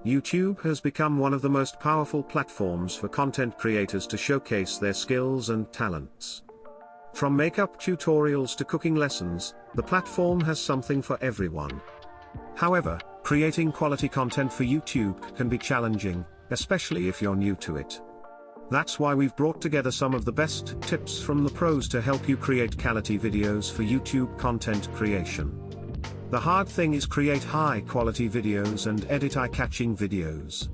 YouTube has become one of the most powerful platforms for content creators to showcase their skills and talents. From makeup tutorials to cooking lessons, the platform has something for everyone. However, creating quality content for YouTube can be challenging, especially if you're new to it. That's why we've brought together some of the best tips from the pros to help you create quality videos for YouTube content creation. The hard thing is create high-quality videos and edit eye-catching videos.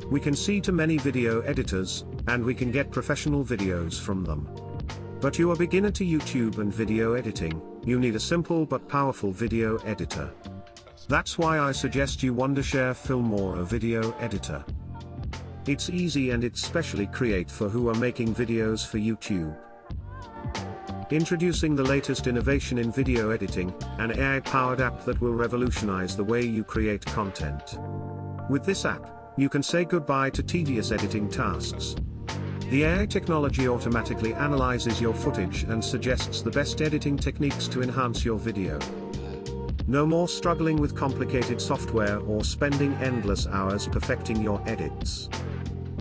We can see to many video editors, and we can get professional videos from them. But you are a beginner to YouTube and video editing, you need a simple but powerful video editor. That's why I suggest you Wondershare Filmora video editor. It's easy and it's specially created for who are making videos for YouTube. Introducing the latest innovation in video editing, an AI-powered app that will revolutionize the way you create content. With this app, you can say goodbye to tedious editing tasks. The AI technology automatically analyzes your footage and suggests the best editing techniques to enhance your video. No more struggling with complicated software or spending endless hours perfecting your edits.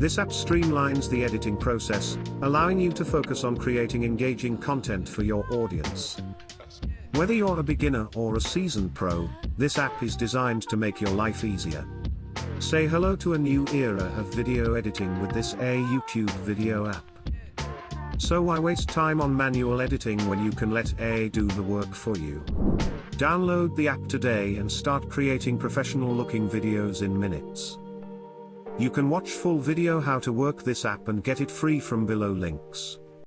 This app streamlines the editing process, allowing you to focus on creating engaging content for your audience. Whether you're a beginner or a seasoned pro, this app is designed to make your life easier. Say hello to a new era of video editing with this AI YouTube video app. So why waste time on manual editing when you can let AI do the work for you? Download the app today and start creating professional-looking videos in minutes. You can watch full video how to work this app and get it free from below links.